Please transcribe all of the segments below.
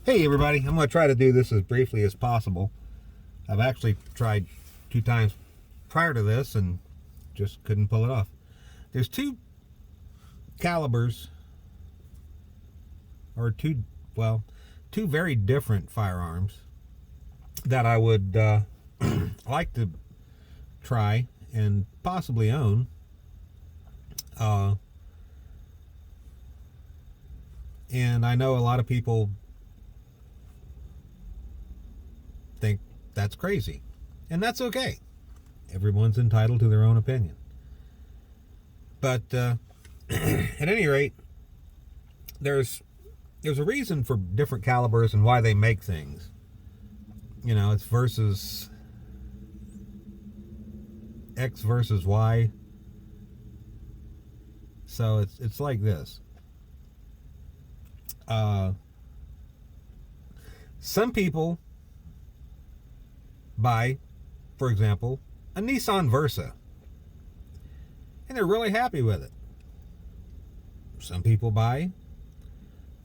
Hey everybody, I'm going to try to do this as briefly as possible. I've actually tried 2 times prior to this and just couldn't pull it off. There's two calibers, or two very different firearms that I would like to try and possibly own. Uh, and I know a lot of people think that's crazy, and that's okay. Everyone's entitled to their own opinion. But at any rate, there's a reason for different calibers and why they make things. You know, it's versus X versus Y. So it's like this. Some people buy, for example, a Nissan Versa, and they're really happy with it. Some people buy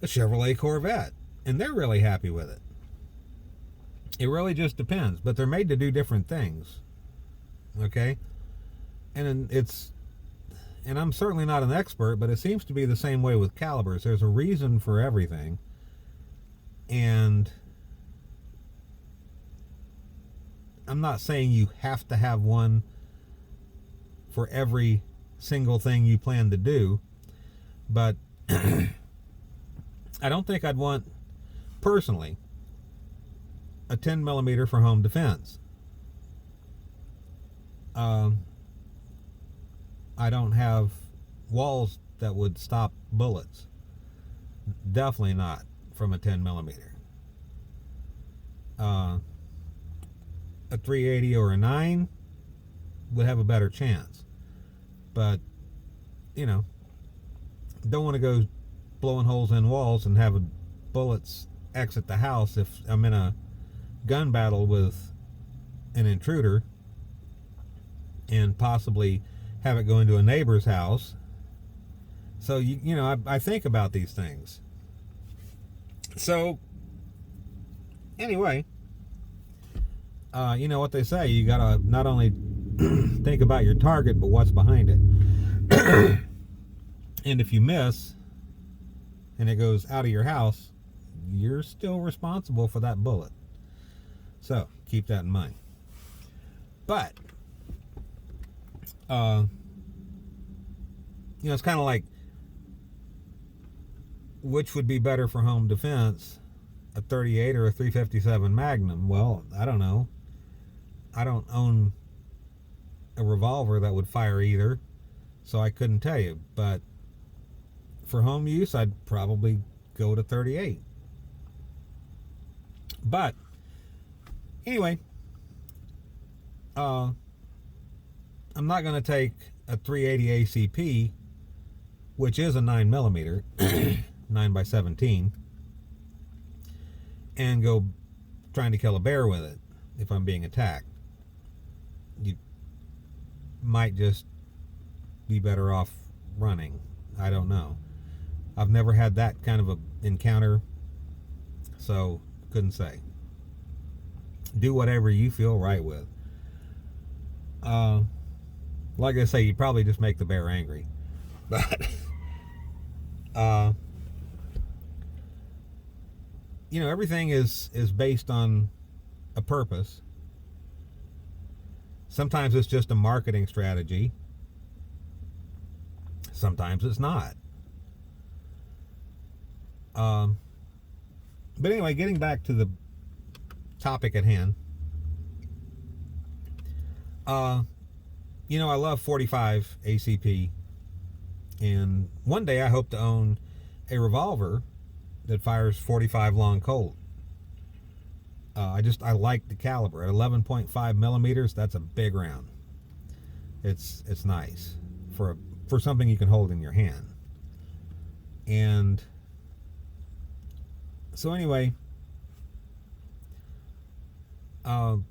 a Chevrolet Corvette, and they're really happy with it. It really just depends, but they're made to do different things. Okay? And I'm certainly not an expert, but it seems to be the same way with calibers. There's a reason for everything. And I'm not saying you have to have one for every single thing you plan to do, but I don't think I'd want, personally, a 10 millimeter for home defense. I don't have walls that would stop bullets. Definitely not from a 10 millimeter. A 380 or a 9 would have a better chance. But, don't want to go blowing holes in walls and have bullets exit the house if I'm in a gun battle with an intruder, and possibly have it go into a neighbor's house. So, I think about these things. So, anyway, you know what they say, you gotta not only think about your target, but what's behind it. And if you miss and it goes out of your house, you're still responsible for that bullet. So keep that in mind. But it's kind of like, which would be better for home defense, a 38 or a 357 Magnum? Well, I don't know. I don't own a revolver that would fire either, so I couldn't tell you. But for home use, I'd probably go to 38. But anyway, I'm not going to take a 380 ACP, which is a 9 millimeter, 9x17, and go trying to kill a bear with it if I'm being attacked. You might just be better off running. I don't know. I've never had that kind of a encounter, so couldn't say. Do whatever you feel right with. Like I say, you probably just make the bear angry. But everything is based on a purpose. Sometimes it's just a marketing strategy. Sometimes it's not. But anyway, getting back to the topic at hand. I love 45 ACP, and one day I hope to own a revolver that fires 45 long Colt. I like the caliber. At 11.5 millimeters, that's a big round. It's nice for something you can hold in your hand. And so anyway, and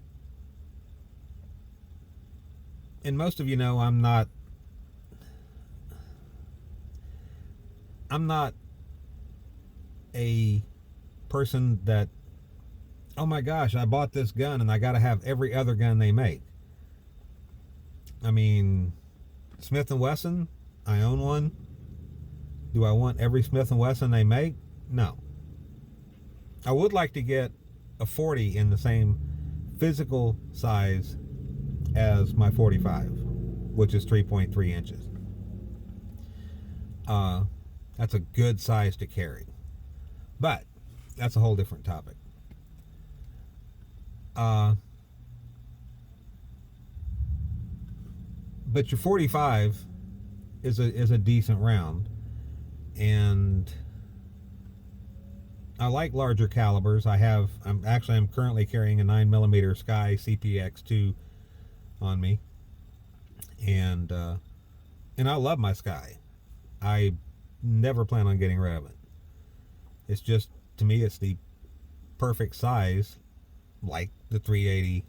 most of you know I'm not a person that, oh my gosh, I bought this gun and I got to have every other gun they make. I mean, Smith & Wesson, I own one. Do I want every Smith & Wesson they make? No. I would like to get a 40 in the same physical size as my 45, which is 3.3 inches. That's a good size to carry. But that's a whole different topic. But your 45 is a decent round, and I like larger calibers. I'm currently carrying a 9mm Sky CPX2 on me, and I love my Sky. I never plan on getting rid of it. It's just, to me, it's the perfect size, like the 380,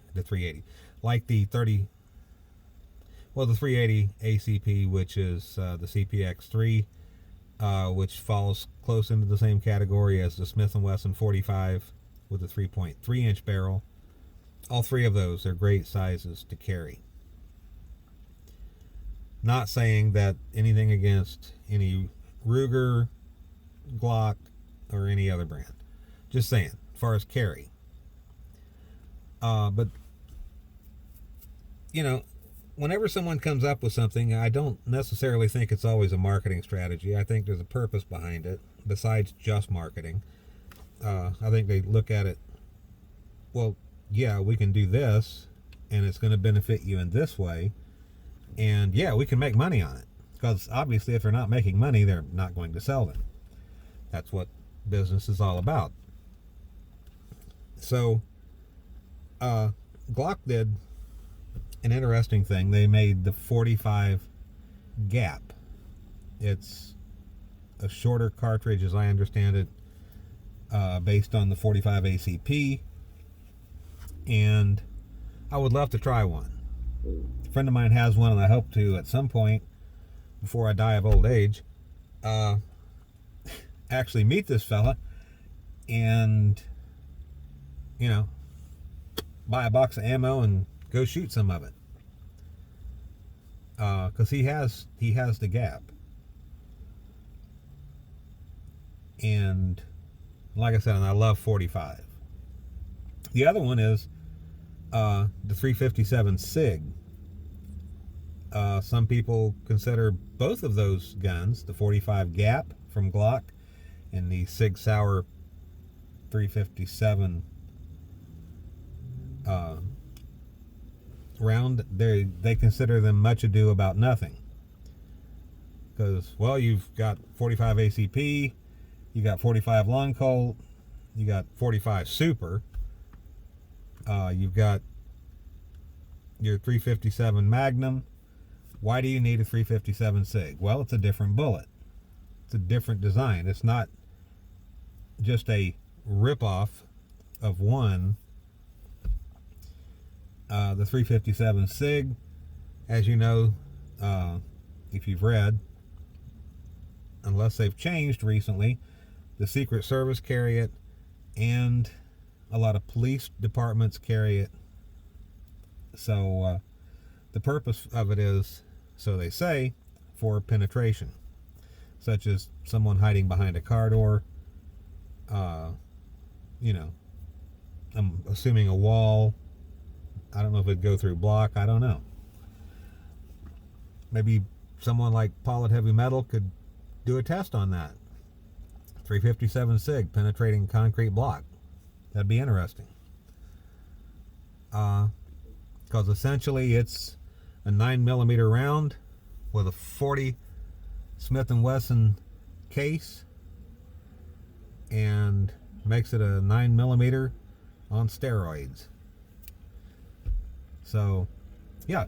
like the 380 ACP, which is the CPX3, which falls close into the same category as the Smith & Wesson 45 with a 3.3 inch barrel. All three of those are great sizes to carry. Not saying that anything against any Ruger, Glock, or any other brand. Just saying, as far as carry. But, you know, whenever someone comes up with something, I don't necessarily think it's always a marketing strategy. I think there's a purpose behind it, besides just marketing. I think they look at it, well, yeah, we can do this, and it's going to benefit you in this way, and yeah, we can make money on it. Because obviously, if they're not making money, they're not going to sell them. That's what business is all about. So, Glock did an interesting thing. They made the 45 Gap. It's a shorter cartridge, as I understand it, based on the 45 ACP, and I would love to try one. A friend of mine has one, and I hope to, at some point before I die of old age, actually meet this fella and, you know, buy a box of ammo and go shoot some of it. Because he has the Gap. And like I said, and I love 45. The other one is the 357 SIG. Some people consider both of those guns, the 45 Gap from Glock and the Sig Sauer 357 round, they consider them much ado about nothing. Because, well, you've got 45 ACP, you got 45 Long Colt, you got 45 Super, you've got your 357 Magnum. Why do you need a 357 SIG? Well, it's a different bullet. It's a different design. It's not just a rip-off of one. The 357 SIG, as you know, if you've read, unless they've changed recently, the Secret Service carry it, and a lot of police departments carry it. So the purpose of it is, so they say, for penetration, such as someone hiding behind a car door, you know, I'm assuming a wall. I don't know if it'd go through block. I don't know. Maybe someone like Paul at Heavy Metal could do a test on that. 357 SIG penetrating concrete block. That'd be interesting. Because essentially it's a 9mm round with a 40 Smith & Wesson case, and makes it a 9mm on steroids. So, yeah,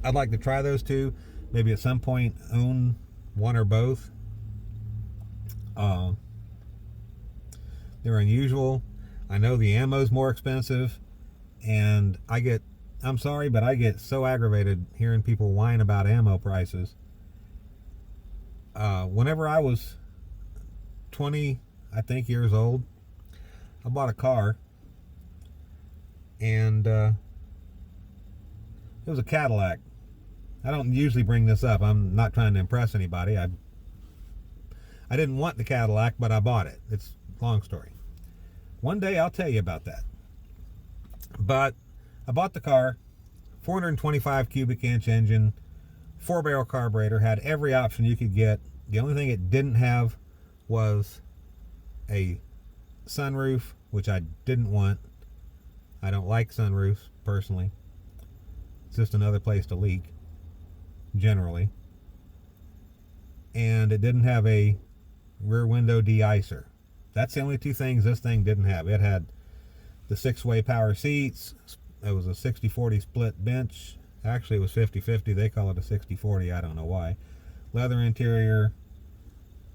I'd like to try those two. Maybe at some point own one or both. They're unusual. I know the ammo's more expensive, and I'm sorry, but I get so aggravated hearing people whine about ammo prices. Whenever I was 20, I think, years old, I bought a car, and it was a Cadillac. I don't usually bring this up. I'm not trying to impress anybody. I didn't want the Cadillac, but I bought it. It's a long story. One day I'll tell you about that. But I bought the car, 425 cubic inch engine, 4-barrel carburetor, had every option you could get. The only thing it didn't have was a sunroof, which I didn't want. I don't like sunroofs, personally. It's just another place to leak, generally. And it didn't have a rear window de-icer. That's the only two things this thing didn't have. It had the 6-way power seats. It was a 60-40 split bench. Actually, it was 50-50. They call it a 60-40. I don't know why. Leather interior,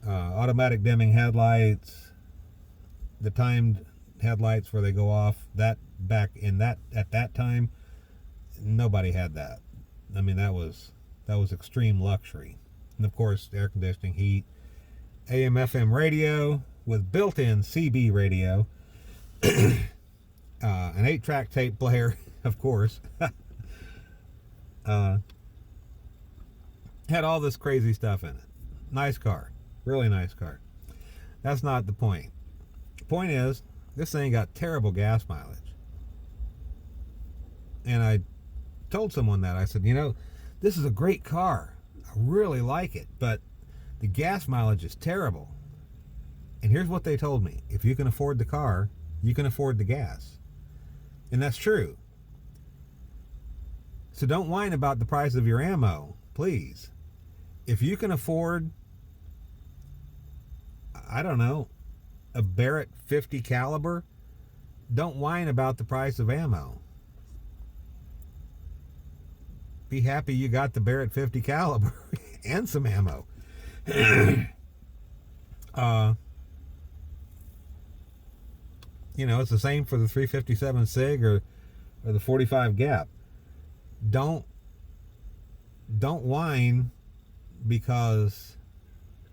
automatic dimming headlights, the timed headlights where they go off. That back in that at that time, nobody had that. I mean, that was extreme luxury. And of course, air conditioning, heat, AM/FM radio with built-in CB radio, an 8-track tape player, of course. Had all this crazy stuff in it. Nice car. Really nice car. That's not the point. The point is, this thing got terrible gas mileage. And I told someone that. I said, you know, this is a great car. I really like it, but the gas mileage is terrible. And here's what they told me. If you can afford the car, you can afford the gas. And that's true. So don't whine about the price of your ammo, please. If you can afford, I don't know, a Barrett 50 caliber, don't whine about the price of ammo. Be happy you got the Barrett 50 caliber and some ammo. You know, it's the same for the 357 SIG or the 45 Gap. Don't whine because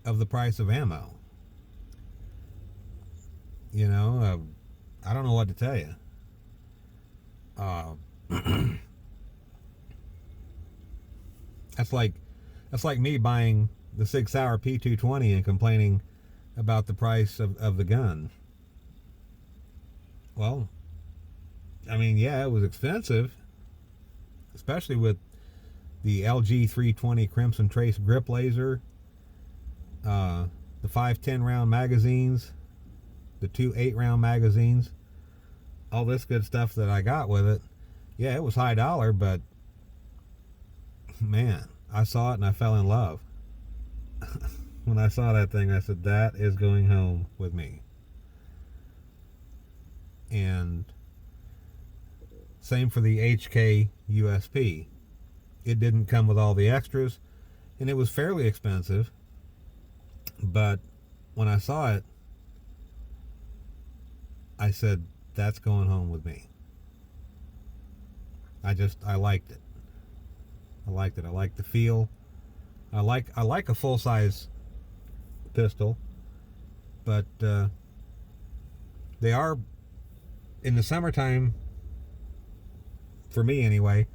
of the price of ammo. You know, I don't know what to tell you. That's like me buying the Sig Sauer P220 and complaining about the price of the gun. Well, I mean, yeah, it was expensive, especially with the LG 320 Crimson Trace grip laser, the 5 10-round magazines, the 2 8-round magazines, all this good stuff that I got with it. Yeah, it was high dollar, but man, I saw it and I fell in love. When I saw that thing, I said, that is going home with me. And same for the HK USP. It didn't come with all the extras, and it was fairly expensive, but when I saw it, I said, that's going home with me. I liked it. I liked it. I liked the feel. I like a full-size pistol, but they are, in the summertime, for me anyway,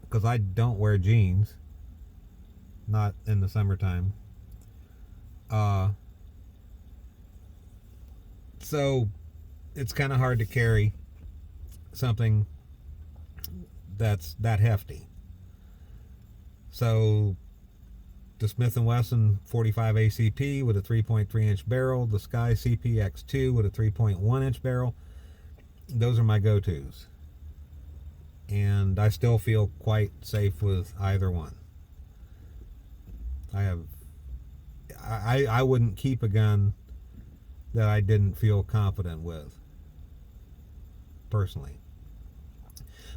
because I don't wear jeans, not in the summertime. So it's kind of hard to carry something that's that hefty. So the Smith & Wesson 45 ACP with a 3.3 inch barrel, the Sky CPX2 with a 3.1 inch barrel, those are my go-tos. And I still feel quite safe with either one. I wouldn't keep a gun that I didn't feel confident with, personally.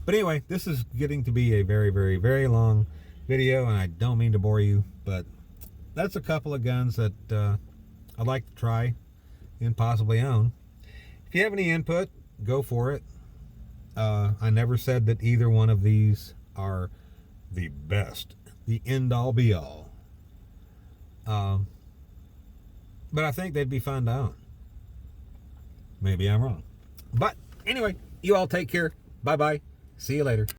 But anyway, this is getting to be a very, very, very long video, and I don't mean to bore you, but that's a couple of guns that I'd like to try and possibly own. If you have any input, go for it. I never said that either one of these are the best, the end-all be-all. But I think they'd be fun to own. Maybe I'm wrong. But anyway, you all take care. Bye-bye. See you later.